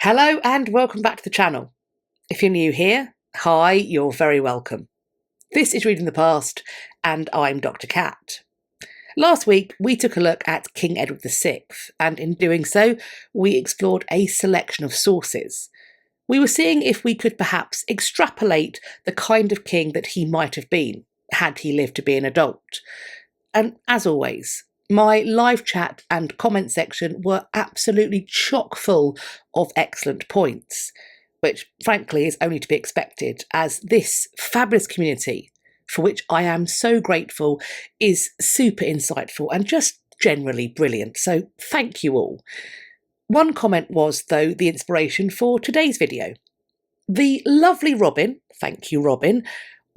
Hello and welcome back to the channel. If you're new here, hi, you're very welcome. This is Reading the Past and I'm Dr. Cat. Last week we took a look at King Edward VI and in doing so we explored a selection of sources. We were seeing if we could perhaps extrapolate the kind of king that he might have been had he lived to be an adult. And as always, my live chat and comment section were absolutely chock full of excellent points, which frankly is only to be expected, as this fabulous community, for which I am so grateful, is super insightful and just generally brilliant. So thank you all. One comment was, though, the inspiration for today's video. The lovely Robin, thank you Robin,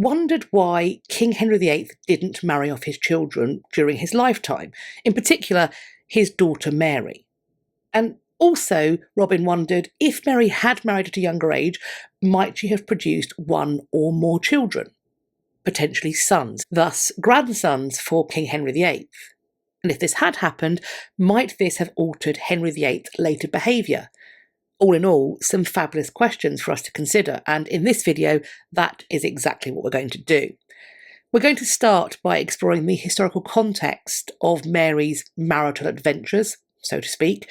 wondered why King Henry VIII didn't marry off his children during his lifetime, in particular his daughter Mary. And also Robin wondered if Mary had married at a younger age, might she have produced one or more children, potentially sons, thus grandsons for King Henry VIII. And if this had happened, might this have altered Henry VIII's later behaviour? All in all, some fabulous questions for us to consider, and in this video, that is exactly what we're going to do. We're going to start by exploring the historical context of Mary's marital adventures, so to speak,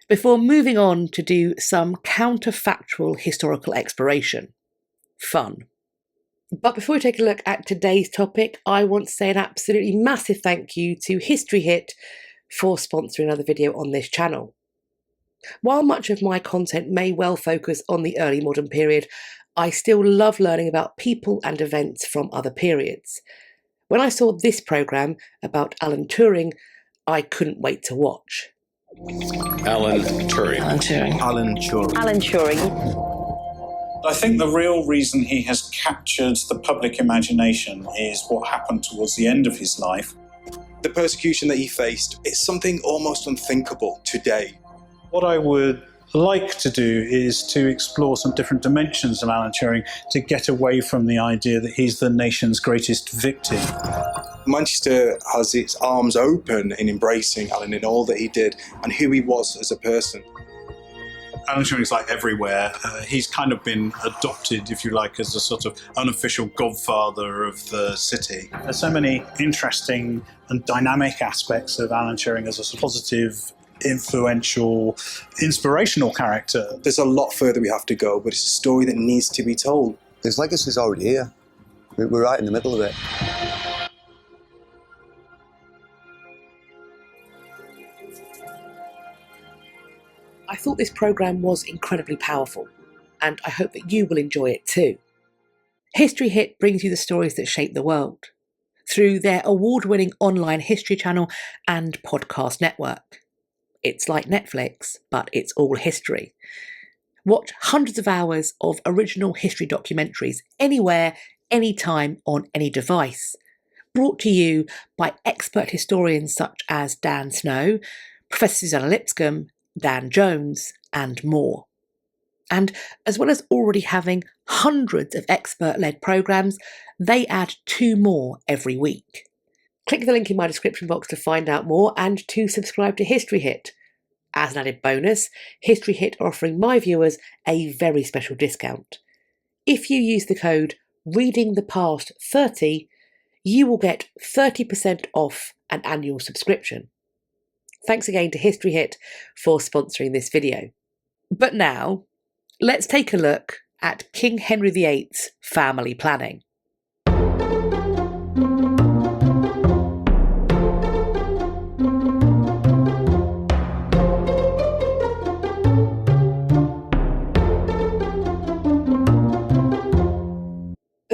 before moving on to do some counterfactual historical exploration. Fun. But before we take a look at today's topic, I want to say an absolutely massive thank you to History Hit for sponsoring another video on this channel. While much of my content may well focus on the early modern period, I still love learning about people and events from other periods. When I saw this programme about Alan Turing, I couldn't wait to watch. Alan Turing. Alan Turing. Alan Turing. Alan Turing. I think the real reason he has captured the public imagination is what happened towards the end of his life. The persecution that he faced is something almost unthinkable today. What I would like to do is to explore some different dimensions of Alan Turing to get away from the idea that he's the nation's greatest victim. Manchester has its arms open in embracing Alan in all that he did and who he was as a person. Alan Turing's like everywhere. He's kind of been adopted, if you like, as a sort of unofficial godfather of the city. There's so many interesting and dynamic aspects of Alan Turing as a sort of positive, influential, inspirational character. There's a lot further we have to go, but it's a story that needs to be told. His legacy's already here. We're right in the middle of it. I thought this programme was incredibly powerful, and I hope that you will enjoy it too. History Hit brings you the stories that shape the world, through their award-winning online history channel and podcast network. It's like Netflix, but it's all history. Watch hundreds of hours of original history documentaries anywhere, anytime, on any device. Brought to you by expert historians such as Dan Snow, Professor Susanna Lipscomb, Dan Jones, and more. And as well as already having hundreds of expert-led programmes, they add 2 more every week. Click the link in my description box to find out more and to subscribe to History Hit. As an added bonus, History Hit are offering my viewers a very special discount. If you use the code READINGTHEPAST30, you will get 30% off an annual subscription. Thanks again to History Hit for sponsoring this video. But now, let's take a look at King Henry VIII's family planning.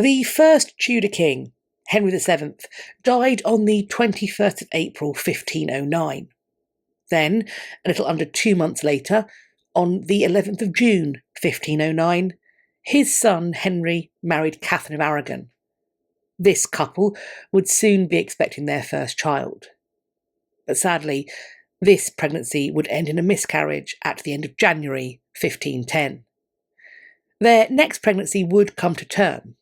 The first Tudor king, Henry VII, died on the 21st of April 1509. Then, a little under 2 months later, on the 11th of June 1509, his son Henry married Katherine of Aragon. This couple would soon be expecting their first child. But sadly, this pregnancy would end in a miscarriage at the end of January 1510. Their next pregnancy would come to term.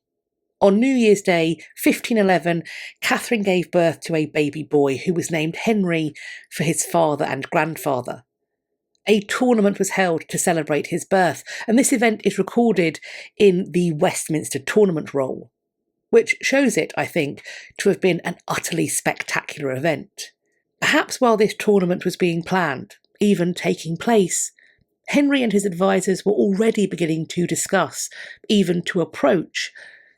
On New Year's Day, 1511, Catherine gave birth to a baby boy who was named Henry for his father and grandfather. a tournament was held to celebrate his birth, and this event is recorded in the Westminster Tournament Roll, which shows it, I think, to have been an utterly spectacular event. Perhaps while this tournament was being planned, even taking place, Henry and his advisors were already beginning to discuss, even to approach,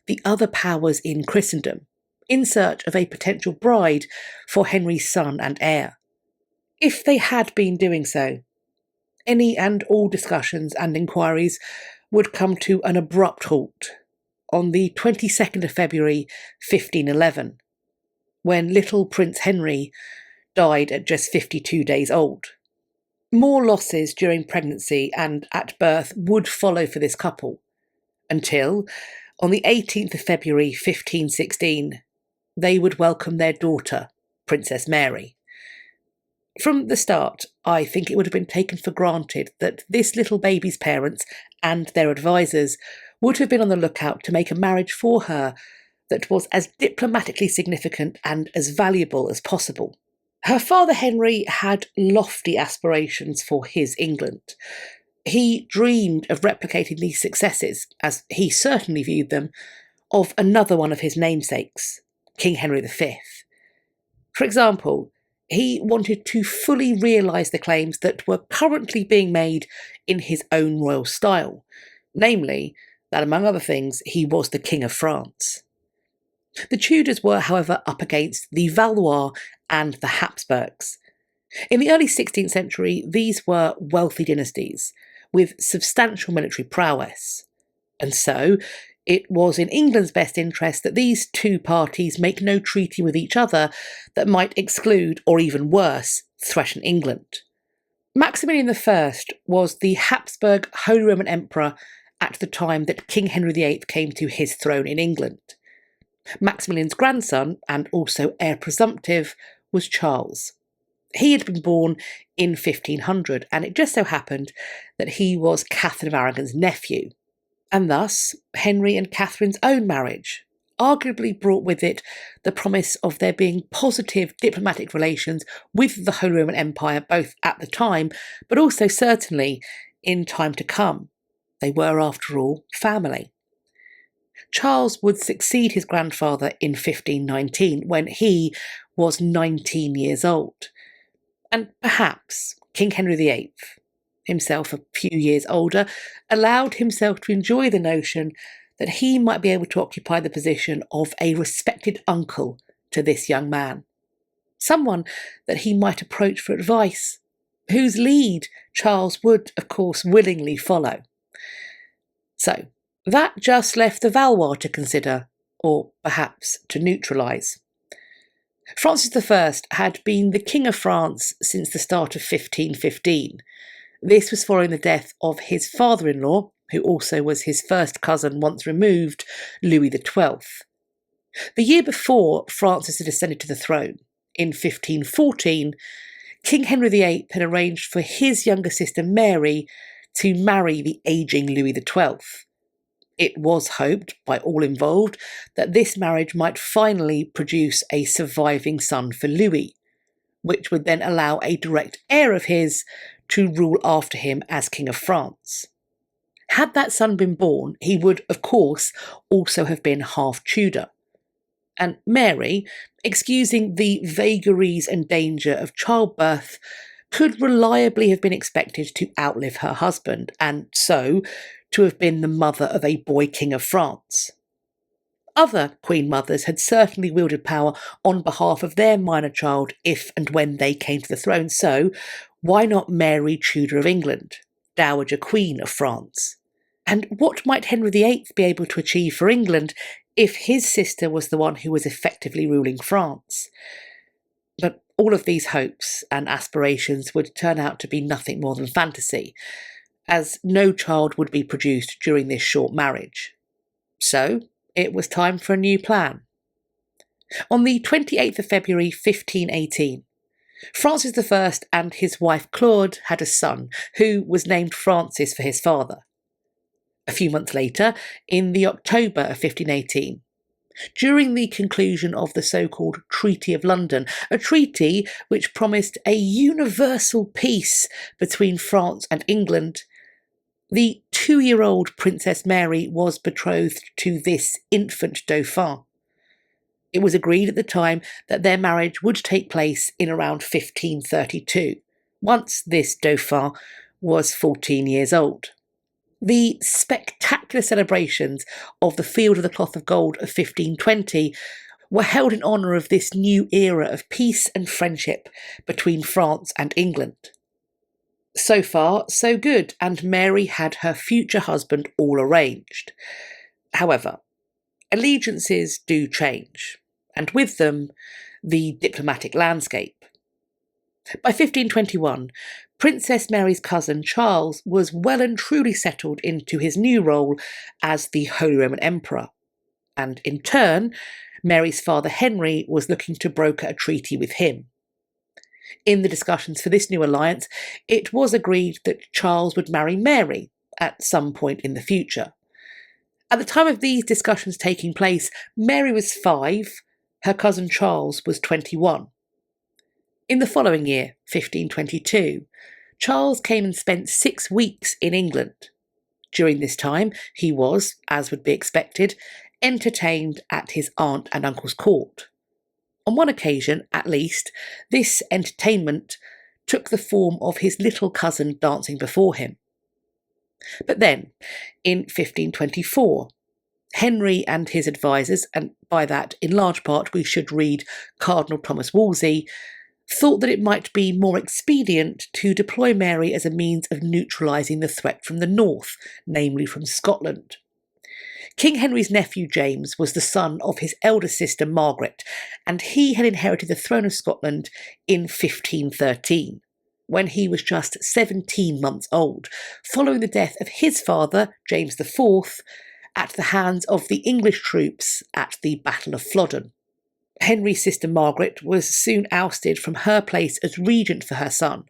the other powers in Christendom, in search of a potential bride for Henry's son and heir. If they had been doing so, any and all discussions and inquiries would come to an abrupt halt on the 22nd of February 1511, when little Prince Henry died at just 52 days old. More losses during pregnancy and at birth would follow for this couple, until, on the 18th of February 1516, they would welcome their daughter, Princess Mary. From the start, I think it would have been taken for granted that this little baby's parents and their advisors would have been on the lookout to make a marriage for her that was as diplomatically significant and as valuable as possible. Her father Henry had lofty aspirations for his England. He dreamed of replicating these successes, as he certainly viewed them, of another one of his namesakes, King Henry V. For example, he wanted to fully realise the claims that were currently being made in his own royal style, namely that, among other things, he was the King of France. The Tudors were, however, up against the Valois and the Habsburgs. In the early 16th century, these were wealthy dynasties with substantial military prowess, and so it was in England's best interest that these two parties make no treaty with each other that might exclude, or even worse, threaten England. Maximilian I was the Habsburg Holy Roman Emperor at the time that King Henry VIII came to his throne in England. Maximilian's grandson, and also heir presumptive, was Charles. He had been born in 1500, and it just so happened that he was Katherine of Aragon's nephew. And thus, Henry and Catherine's own marriage arguably brought with it the promise of there being positive diplomatic relations with the Holy Roman Empire, both at the time, but also certainly in time to come. They were, after all, family. Charles would succeed his grandfather in 1519, when he was 19 years old. And perhaps King Henry VIII, himself a few years older, allowed himself to enjoy the notion that he might be able to occupy the position of a respected uncle to this young man. Someone that he might approach for advice, whose lead Charles would, of course, willingly follow. So, that just left the Valois to consider, or perhaps to neutralise. Francis I had been the King of France since the start of 1515. This was following the death of his father-in-law, who also was his first cousin once removed, Louis XII. The year before Francis had ascended to the throne, in 1514, King Henry VIII had arranged for his younger sister Mary to marry the ageing Louis XII. It was hoped by all involved that this marriage might finally produce a surviving son for Louis, which would then allow a direct heir of his to rule after him as King of France. Had that son been born, he would, of course, also have been half Tudor. And Mary, excusing the vagaries and danger of childbirth, could reliably have been expected to outlive her husband, and so to have been the mother of a boy King of France. Other Queen Mothers had certainly wielded power on behalf of their minor child if and when they came to the throne, so why not Mary Tudor of England, Dowager Queen of France? And what might Henry VIII be able to achieve for England if his sister was the one who was effectively ruling France? But all of these hopes and aspirations would turn out to be nothing more than fantasy, as no child would be produced during this short marriage. So it was time for a new plan. On the 28th of February 1518, Francis I and his wife Claude had a son, who was named Francis for his father. A few months later, in the October of 1518, during the conclusion of the so-called Treaty of London, a treaty which promised a universal peace between France and England, the 2-year-old Princess Mary was betrothed to this infant Dauphin. It was agreed at the time that their marriage would take place in around 1532, once this Dauphin was 14 years old. The spectacular celebrations of the Field of the Cloth of Gold of 1520 were held in honour of this new era of peace and friendship between France and England. So far, so good, and Mary had her future husband all arranged. However, allegiances do change, and with them, the diplomatic landscape. By 1521, Princess Mary's cousin Charles was well and truly settled into his new role as the Holy Roman Emperor, and in turn, Mary's father Henry was looking to broker a treaty with him. In the discussions for this new alliance, it was agreed that Charles would marry Mary at some point in the future. At the time of these discussions taking place, Mary was 5, her cousin Charles was 21. In the following year, 1522, Charles came and spent 6 weeks in England. During this time, he was, as would be expected, entertained at his aunt and uncle's court. On one occasion, at least, this entertainment took the form of his little cousin dancing before him. But then, in 1524, Henry and his advisers, and by that, in large part, we should read Cardinal Thomas Wolsey, thought that it might be more expedient to deploy Mary as a means of neutralising the threat from the north, namely from Scotland. King Henry's nephew James was the son of his elder sister Margaret, and he had inherited the throne of Scotland in 1513, when he was just 17 months old, following the death of his father, James IV, at the hands of the English troops at the Battle of Flodden. Henry's sister Margaret was soon ousted from her place as regent for her son,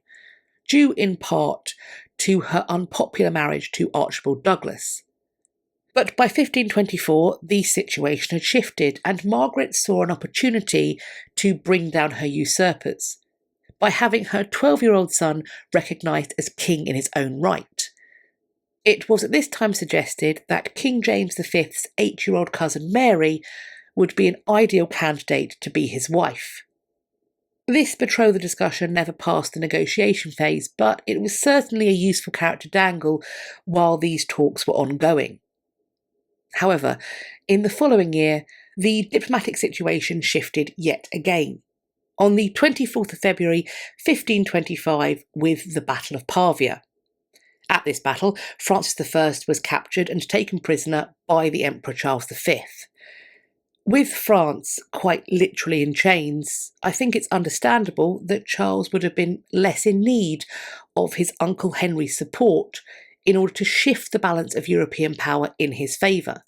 due in part to her unpopular marriage to Archibald Douglas. But by 1524, the situation had shifted, and Margaret saw an opportunity to bring down her usurpers by having her 12-year-old son recognised as king in his own right. It was at this time suggested that King James V's 8-year-old cousin Mary would be an ideal candidate to be his wife. This betrothal discussion never passed the negotiation phase, but it was certainly a useful carrot to dangle while these talks were ongoing. However, in the following year, the diplomatic situation shifted yet again. On the 24th of February 1525, with the Battle of Pavia. At this battle, Francis I was captured and taken prisoner by the Emperor Charles V. With France quite literally in chains, I think it's understandable that Charles would have been less in need of his uncle Henry's support in order to shift the balance of European power in his favour.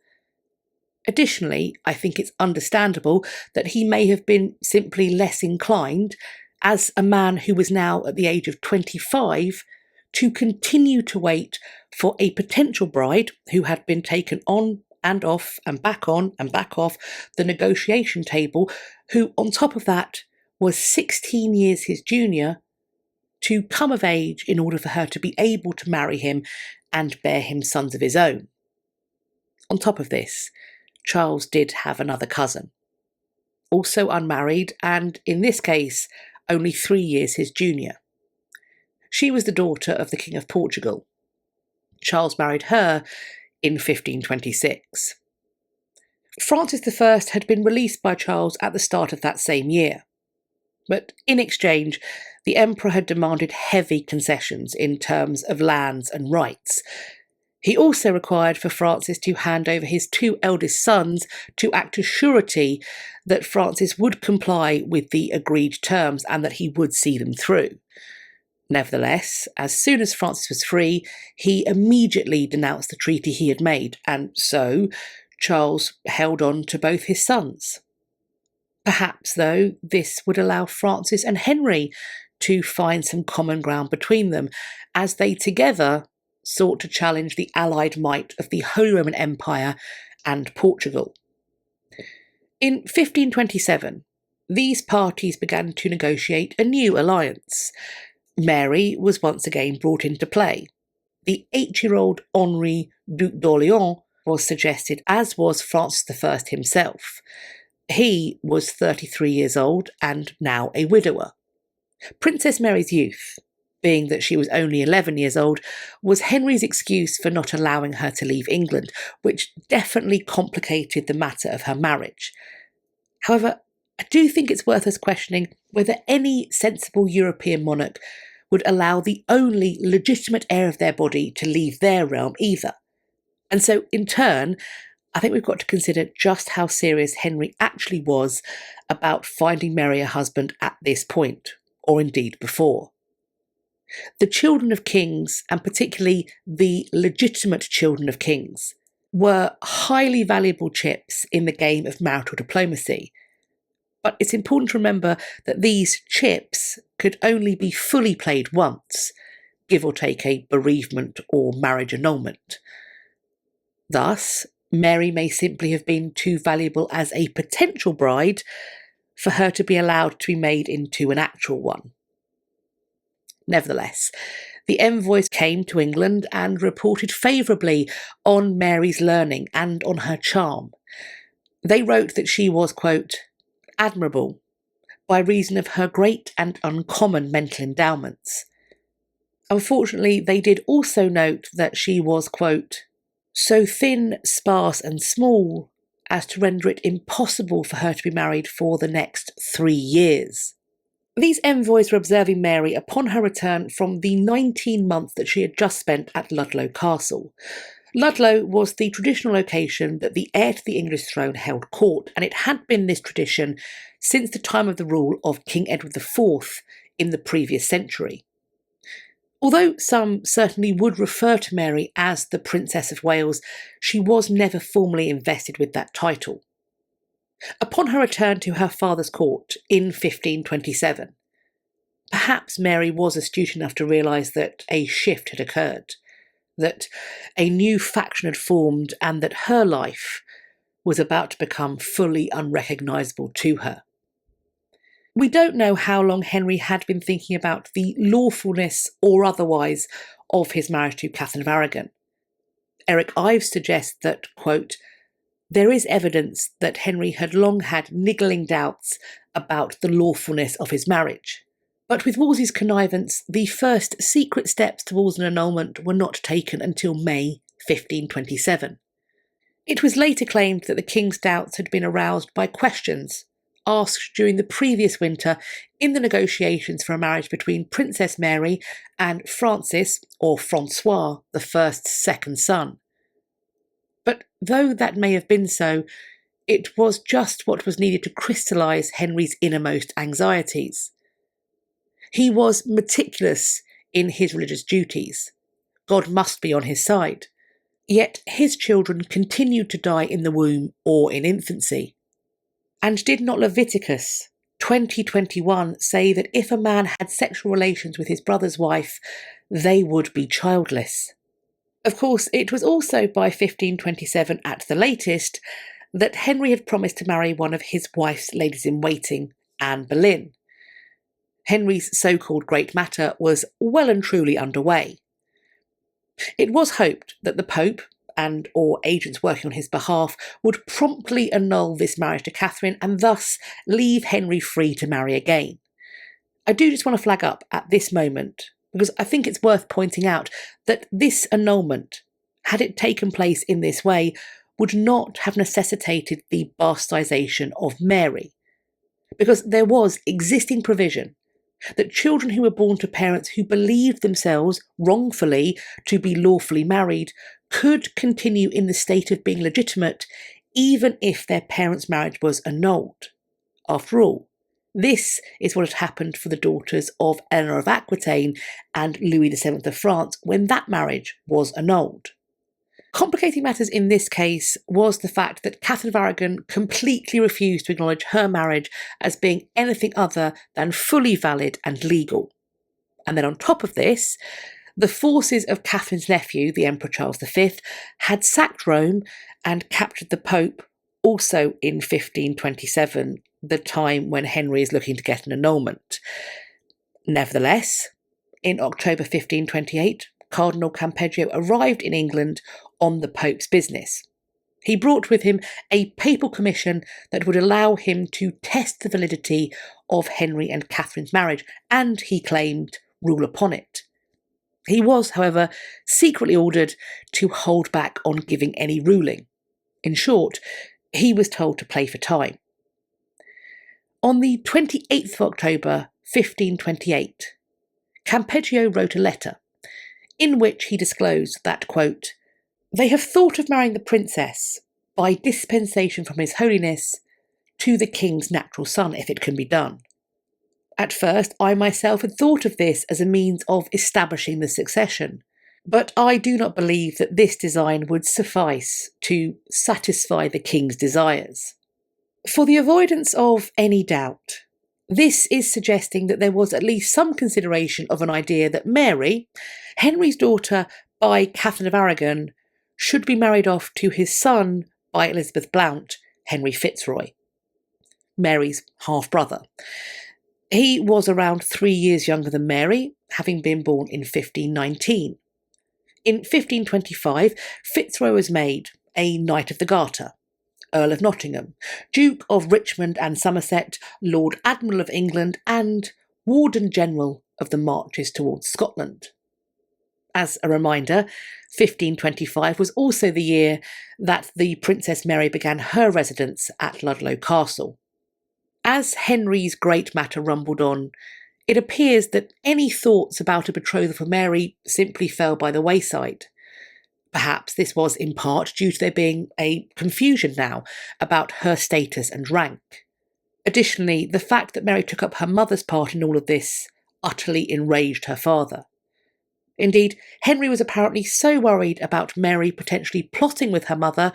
Additionally, I think it's understandable that he may have been simply less inclined, as a man who was now at the age of 25, to continue to wait for a potential bride who had been taken on and off and back on and back off the negotiation table, who on top of that was 16 years his junior, to come of age in order for her to be able to marry him and bear him sons of his own. On top of this, Charles did have another cousin, also unmarried and, in this case, only 3 years his junior. She was the daughter of the King of Portugal. Charles married her in 1526. Francis I had been released by Charles at the start of that same year, but in exchange, the Emperor had demanded heavy concessions in terms of lands and rights. He also required for Francis to hand over his 2 eldest sons to act as surety that Francis would comply with the agreed terms and that he would see them through. Nevertheless, as soon as Francis was free, he immediately denounced the treaty he had made, and so Charles held on to both his sons. Perhaps, though, this would allow Francis and Henry to find some common ground between them, as they together sought to challenge the allied might of the Holy Roman Empire and Portugal. In 1527, these parties began to negotiate a new alliance. Mary was once again brought into play. The 8-year-old Henry, Duc d'Orléans, was suggested, as was Francis I himself. He was 33 years old and now a widower. Princess Mary's youth, being that she was only 11 years old, was Henry's excuse for not allowing her to leave England, which definitely complicated the matter of her marriage. However, I do think it's worth us questioning whether any sensible European monarch would allow the only legitimate heir of their body to leave their realm either. And so, in turn, I think we've got to consider just how serious Henry actually was about finding Mary a husband at this point, or indeed before. The children of kings, and particularly the legitimate children of kings, were highly valuable chips in the game of marital diplomacy. But it's important to remember that these chips could only be fully played once, give or take a bereavement or marriage annulment. Thus, Mary may simply have been too valuable as a potential bride for her to be allowed to be made into an actual one. Nevertheless, the envoys came to England and reported favourably on Mary's learning and on her charm. They wrote that she was, quote, admirable by reason of her great and uncommon mental endowments. Unfortunately, they did also note that she was, quote, so thin, sparse and small as to render it impossible for her to be married for the next 3 years. These envoys were observing Mary upon her return from the 19 months that she had just spent at Ludlow Castle. Ludlow was the traditional location that the heir to the English throne held court, and it had been this tradition since the time of the rule of King Edward IV in the previous century. Although some certainly would refer to Mary as the Princess of Wales, she was never formally invested with that title. Upon her return to her father's court in 1527, perhaps Mary was astute enough to realise that a shift had occurred, that a new faction had formed, and that her life was about to become fully unrecognisable to her. We don't know how long Henry had been thinking about the lawfulness or otherwise of his marriage to Katherine of Aragon. Eric Ives suggests that, quote, there is evidence that Henry had long had niggling doubts about the lawfulness of his marriage. But with Wolsey's connivance, the first secret steps towards an annulment were not taken until May 1527. It was later claimed that the king's doubts had been aroused by questions asked during the previous winter in the negotiations for a marriage between Princess Mary and Francis, or Francois, the first's second son. But though that may have been so, it was just what was needed to crystallise Henry's innermost anxieties. He was meticulous in his religious duties. God must be on his side. Yet his children continued to die in the womb or in infancy. And did not Leviticus 20:21 say that if a man had sexual relations with his brother's wife, they would be childless? Of course, it was also by 1527 at the latest that Henry had promised to marry one of his wife's ladies-in-waiting, Anne Boleyn. Henry's so-called Great Matter was well and truly underway. It was hoped that the Pope and or agents working on his behalf would promptly annul this marriage to Catherine and thus leave Henry free to marry again. I do just want to flag up at this moment, because I think it's worth pointing out that this annulment, had it taken place in this way, would not have necessitated the bastardisation of Mary, because there was existing provision that children who were born to parents who believed themselves wrongfully to be lawfully married could continue in the state of being legitimate even if their parents' marriage was annulled. After all, this is what had happened for the daughters of Eleanor of Aquitaine and Louis VII of France when that marriage was annulled. Complicating matters in this case was the fact that Katherine of Aragon completely refused to acknowledge her marriage as being anything other than fully valid and legal. And then on top of this, the forces of Catherine's nephew, the Emperor Charles V, had sacked Rome and captured the Pope, also in 1527, the time when Henry is looking to get an annulment. Nevertheless, in October 1528, Cardinal Campeggio arrived in England on the Pope's business. He brought with him a papal commission that would allow him to test the validity of Henry and Catherine's marriage, and, he claimed, rule upon it. He was, however, secretly ordered to hold back on giving any ruling. In short, he was told to play for time. On the 28th of October 1528, Campeggio wrote a letter in which he disclosed that, quote, "They have thought of marrying the princess by dispensation from His Holiness to the king's natural son, if it can be done. At first, I myself had thought of this as a means of establishing the succession, but I do not believe that this design would suffice to satisfy the king's desires." For the avoidance of any doubt, this is suggesting that there was at least some consideration of an idea that Mary, Henry's daughter by Katherine of Aragon, should be married off to his son by Elizabeth Blount, Henry Fitzroy, Mary's half-brother. He was around 3 years younger than Mary, having been born in 1519. In 1525, Fitzroy was made a Knight of the Garter, Earl of Nottingham, Duke of Richmond and Somerset, Lord Admiral of England, and Warden General of the marches towards Scotland. As a reminder, 1525 was also the year that the Princess Mary began her residence at Ludlow Castle. As Henry's great matter rumbled on, it appears that any thoughts about a betrothal for Mary simply fell by the wayside. Perhaps this was in part due to there being a confusion now about her status and rank. Additionally, the fact that Mary took up her mother's part in all of this utterly enraged her father. Indeed, Henry was apparently so worried about Mary potentially plotting with her mother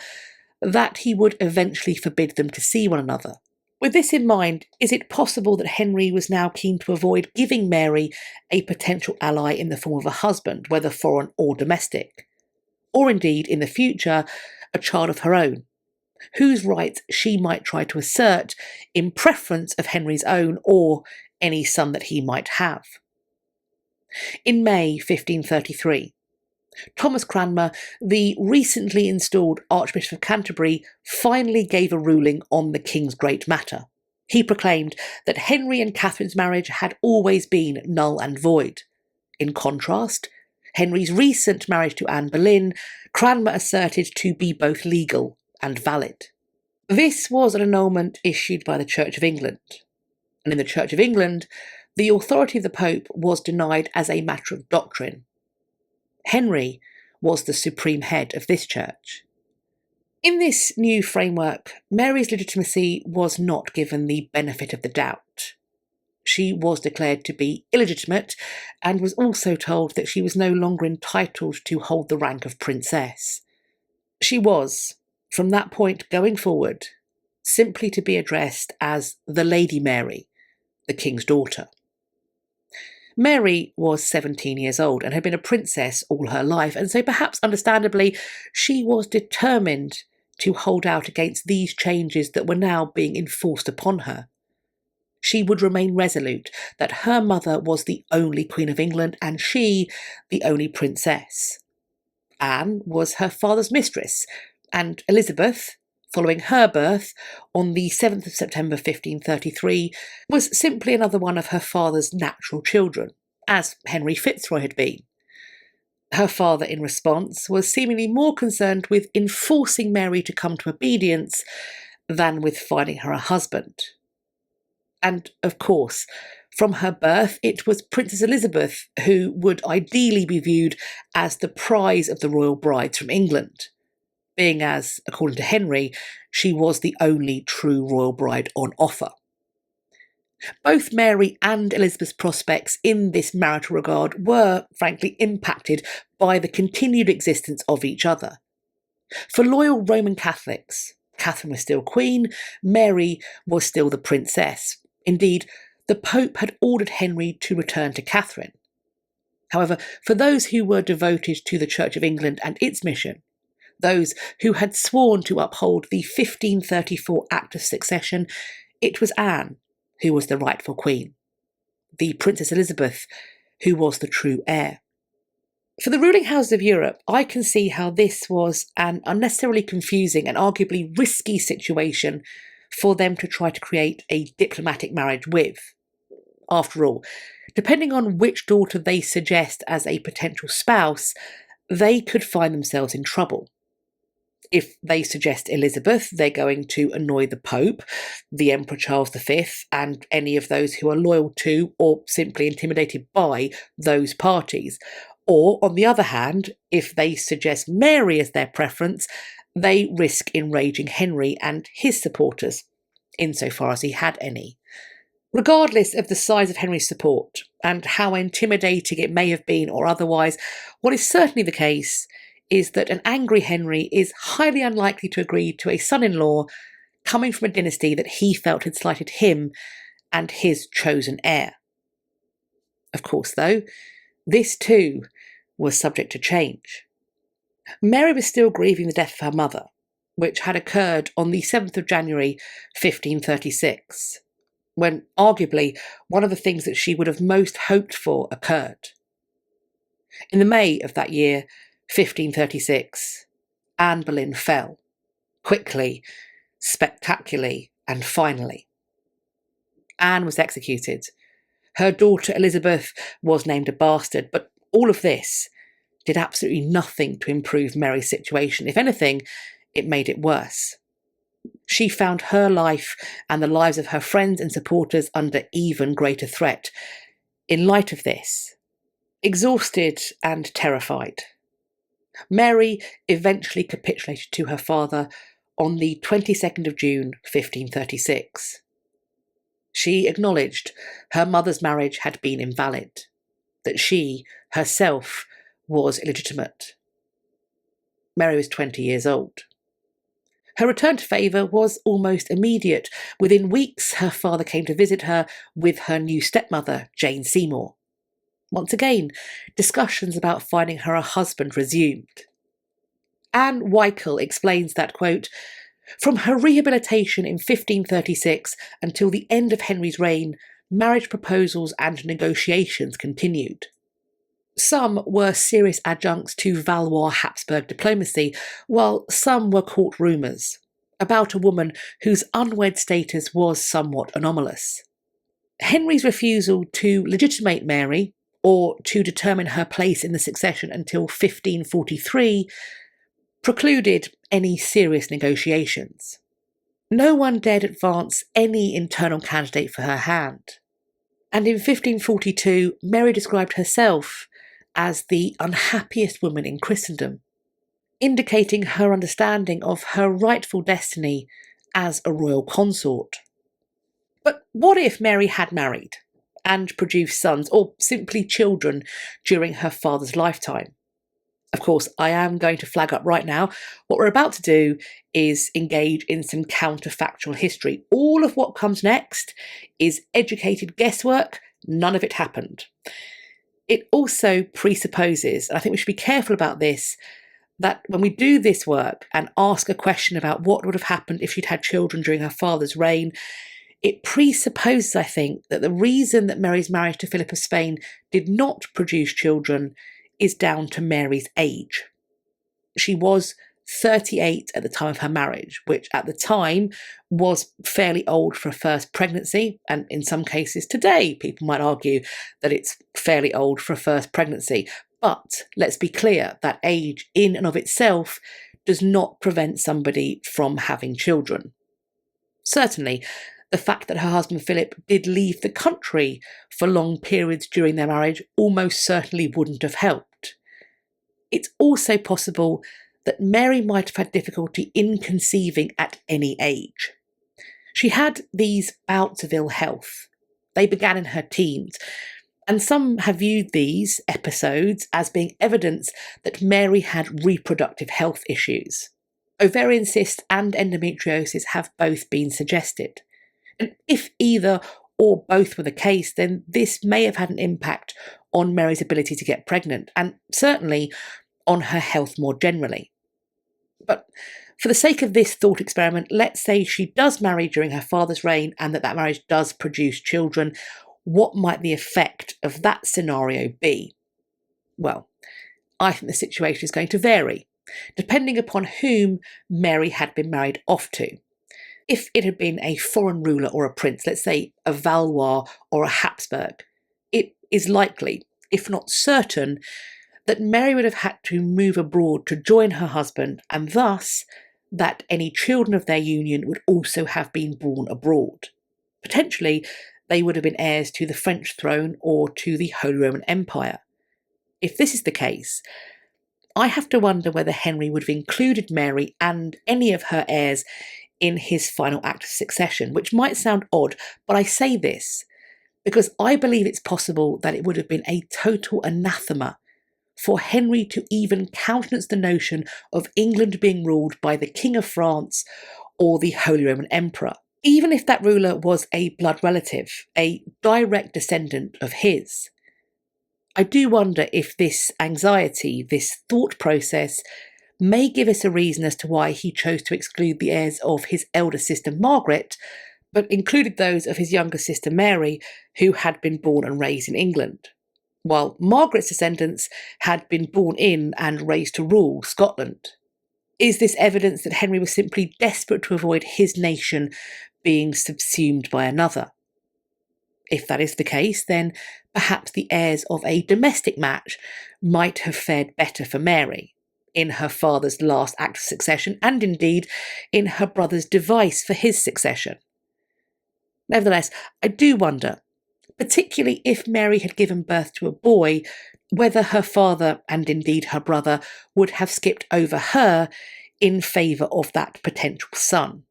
that he would eventually forbid them to see one another. With this in mind, is it possible that Henry was now keen to avoid giving Mary a potential ally in the form of a husband, whether foreign or domestic? Or indeed, in the future, a child of her own, whose rights she might try to assert in preference of Henry's own or any son that he might have. In May 1533, Thomas Cranmer, the recently installed Archbishop of Canterbury, finally gave a ruling on the king's great matter. He proclaimed that Henry and Catherine's marriage had always been null and void. In contrast, Henry's recent marriage to Anne Boleyn, Cranmer asserted to be both legal and valid. This was an annulment issued by the Church of England, and in the Church of England, the authority of the Pope was denied as a matter of doctrine. Henry was the supreme head of this church. In this new framework, Mary's legitimacy was not given the benefit of the doubt. She was declared to be illegitimate and was also told that she was no longer entitled to hold the rank of princess. She was, from that point going forward, simply to be addressed as the Lady Mary, the king's daughter. Mary was 17 years old and had been a princess all her life, and so perhaps understandably, she was determined to hold out against these changes that were now being enforced upon her. She would remain resolute that her mother was the only Queen of England and she the only princess. Anne was her father's mistress, and Elizabeth, following her birth on the 7th of September 1533, was simply another one of her father's natural children, as Henry Fitzroy had been. Her father, in response, was seemingly more concerned with enforcing Mary to come to obedience than with finding her a husband. And, of course, from her birth, it was Princess Elizabeth who would ideally be viewed as the prize of the royal brides from England, being as, according to Henry, she was the only true royal bride on offer. Both Mary and Elizabeth's prospects in this marital regard were, frankly, impacted by the continued existence of each other. For loyal Roman Catholics, Catherine was still queen, Mary was still the princess. Indeed, the Pope had ordered Henry to return to Catherine. However, for those who were devoted to the Church of England and its mission, those who had sworn to uphold the 1534 Act of Succession, it was Anne who was the rightful queen, the Princess Elizabeth who was the true heir. For the ruling houses of Europe, I can see how this was an unnecessarily confusing and arguably risky situation for them to try to create a diplomatic marriage with. After all, depending on which daughter they suggest as a potential spouse, they could find themselves in trouble. If they suggest Elizabeth, they're going to annoy the Pope, the Emperor Charles V, and any of those who are loyal to or simply intimidated by those parties. Or, on the other hand, if they suggest Mary as their preference, they risk enraging Henry and his supporters, insofar as he had any. Regardless of the size of Henry's support, and how intimidating it may have been or otherwise, what is certainly the case is that an angry Henry is highly unlikely to agree to a son-in-law coming from a dynasty that he felt had slighted him and his chosen heir. Of course, though, this too was subject to change. Mary was still grieving the death of her mother, which had occurred on the 7th of January 1536, when arguably one of the things that she would have most hoped for occurred. In the May of that year, 1536, Anne Boleyn fell, quickly, spectacularly, and finally. Anne was executed. Her daughter Elizabeth was named a bastard, but all of this did absolutely nothing to improve Mary's situation. If anything, it made it worse. She found her life and the lives of her friends and supporters under even greater threat. In light of this, exhausted and terrified, Mary eventually capitulated to her father on the 22nd of June, 1536. She acknowledged her mother's marriage had been invalid, that she, herself, was illegitimate. Mary was 20 years old. Her return to favour was almost immediate. Within weeks, her father came to visit her with her new stepmother, Jane Seymour. Once again, discussions about finding her a husband resumed. Anne Weichel explains that, quote, "From her rehabilitation in 1536 until the end of Henry's reign, marriage proposals and negotiations continued. Some were serious adjuncts to Valois Habsburg diplomacy, while some were court rumours about a woman whose unwed status was somewhat anomalous. Henry's refusal to legitimate Mary, or to determine her place in the succession until 1543, precluded any serious negotiations. No one dared advance any internal candidate for her hand. And in 1542, Mary described herself as the unhappiest woman in Christendom, indicating her understanding of her rightful destiny as a royal consort. But what if Mary had married and produced sons, or simply children, during her father's lifetime? Of course, I am going to flag up right now, what we're about to do is engage in some counterfactual history. All of what comes next is educated guesswork, none of it happened. It also presupposes, and I think we should be careful about this, that when we do this work and ask a question about what would have happened if she'd had children during her father's reign, it presupposes, I think, that the reason that Mary's marriage to Philip of Spain did not produce children is down to Mary's age. She was 38 at the time of her marriage, which at the time was fairly old for a first pregnancy, and in some cases today people might argue that it's fairly old for a first pregnancy. But let's be clear, that age in and of itself does not prevent somebody from having children. Certainly, the fact that her husband Philip did leave the country for long periods during their marriage almost certainly wouldn't have helped. It's also possible that Mary might have had difficulty in conceiving at any age. She had these bouts of ill health. They began in her teens, and some have viewed these episodes as being evidence that Mary had reproductive health issues. Ovarian cysts and endometriosis have both been suggested. And if either or both were the case, then this may have had an impact on Mary's ability to get pregnant, and certainly on her health more generally. But for the sake of this thought experiment, let's say she does marry during her father's reign and that marriage does produce children. What might the effect of that scenario be? Well, I think the situation is going to vary, depending upon whom Mary had been married off to. If it had been a foreign ruler or a prince, let's say a Valois or a Habsburg, it is likely, if not certain, that Mary would have had to move abroad to join her husband, and thus that any children of their union would also have been born abroad. Potentially, they would have been heirs to the French throne or to the Holy Roman Empire. If this is the case, I have to wonder whether Henry would have included Mary and any of her heirs in his final act of succession, which might sound odd, but I say this because I believe it's possible that it would have been a total anathema for Henry to even countenance the notion of England being ruled by the King of France or the Holy Roman Emperor, even if that ruler was a blood relative, a direct descendant of his. I do wonder if this anxiety, this thought process, may give us a reason as to why he chose to exclude the heirs of his elder sister Margaret, but included those of his younger sister Mary, who had been born and raised in England, while Margaret's descendants had been born in and raised to rule Scotland. Is this evidence that Henry was simply desperate to avoid his nation being subsumed by another? If that is the case, then perhaps the heirs of a domestic match might have fared better for Mary in her father's last act of succession, and indeed in her brother's device for his succession. Nevertheless, I do wonder, particularly if Mary had given birth to a boy, whether her father, and indeed her brother, would have skipped over her in favour of that potential son.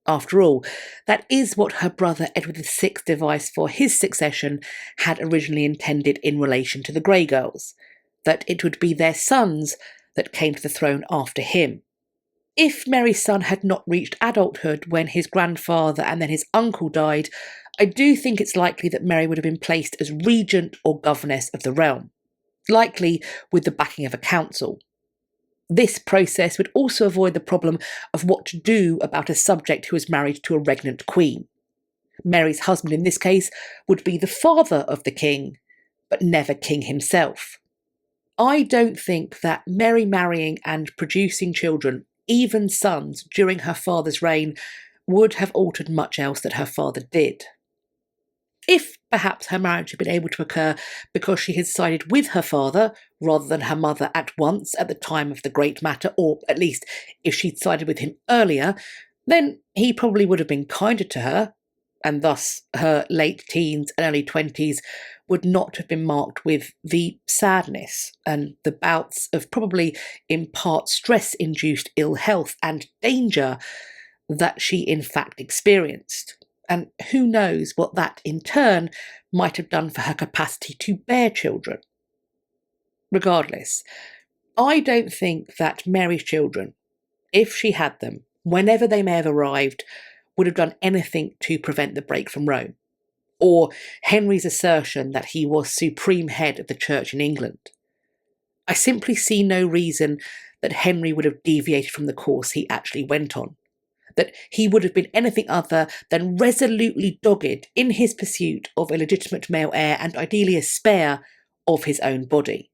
After all, that is what her brother Edward VI's device for his succession had originally intended in relation to the Grey Girls, that it would be their sons that came to the throne after him. If Mary's son had not reached adulthood when his grandfather and then his uncle died, I do think it's likely that Mary would have been placed as regent or governess of the realm, likely with the backing of a council. This process would also avoid the problem of what to do about a subject who is married to a regnant queen. Mary's husband in this case would be the father of the king, but never king himself. I don't think that Mary marrying and producing children, even sons, during her father's reign would have altered much else that her father did. If perhaps her marriage had been able to occur because she had sided with her father rather than her mother at once at the time of the great matter, or at least if she'd sided with him earlier, then he probably would have been kinder to her, and thus her late teens and early 20s would not have been marked with the sadness and the bouts of probably in part stress-induced ill health and danger that she in fact experienced. And who knows what that in turn might have done for her capacity to bear children. Regardless, I don't think that Mary's children, if she had them, whenever they may have arrived, would have done anything to prevent the break from Rome, or Henry's assertion that he was supreme head of the church in England. I simply see no reason that Henry would have deviated from the course he actually went on, that he would have been anything other than resolutely dogged in his pursuit of a legitimate male heir and ideally a spare of his own body.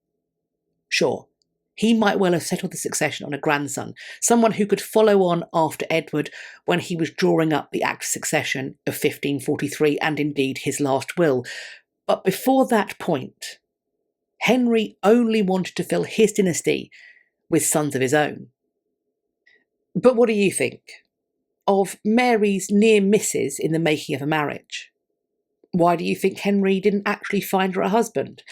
Sure, he might well have settled the succession on a grandson, someone who could follow on after Edward when he was drawing up the Act of Succession of 1543 and indeed his last will. But before that point, Henry only wanted to fill his dynasty with sons of his own. But what do you think of Mary's near misses in the making of a marriage? Why do you think Henry didn't actually find her a husband?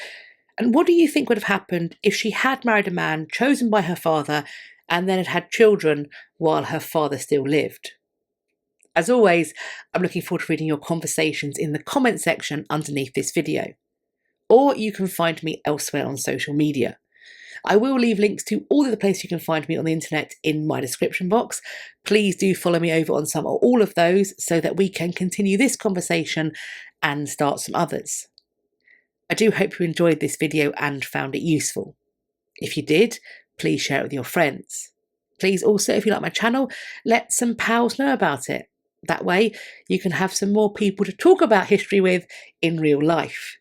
And what do you think would have happened if she had married a man chosen by her father and then had children while her father still lived? As always, I'm looking forward to reading your conversations in the comment section underneath this video. Or you can find me elsewhere on social media. I will leave links to all of the places you can find me on the internet in my description box. Please do follow me over on some or all of those so that we can continue this conversation and start some others. I do hope you enjoyed this video and found it useful. If you did, please share it with your friends. Please also, if you like my channel, let some pals know about it. That way you can have some more people to talk about history with in real life.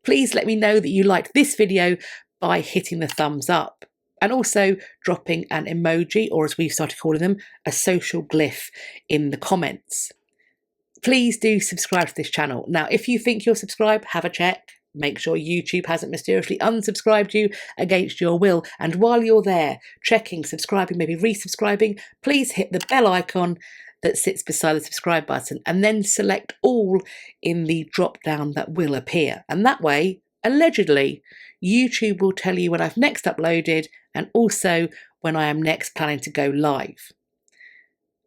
Please let me know that you liked this video by hitting the thumbs up and also dropping an emoji, or as we've started calling them, a social glyph in the comments. Please do subscribe to this channel. Now, if you think you're subscribed, have a check. Make sure YouTube hasn't mysteriously unsubscribed you against your will. And while you're there, checking, subscribing, maybe resubscribing, please hit the bell icon that sits beside the subscribe button and then select all in the drop down that will appear. And that way, allegedly, YouTube will tell you when I've next uploaded and also when I am next planning to go live.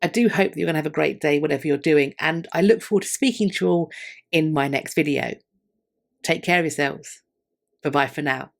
I do hope that you're going to have a great day, whatever you're doing, and I look forward to speaking to you all in my next video. Take care of yourselves. Bye-bye for now.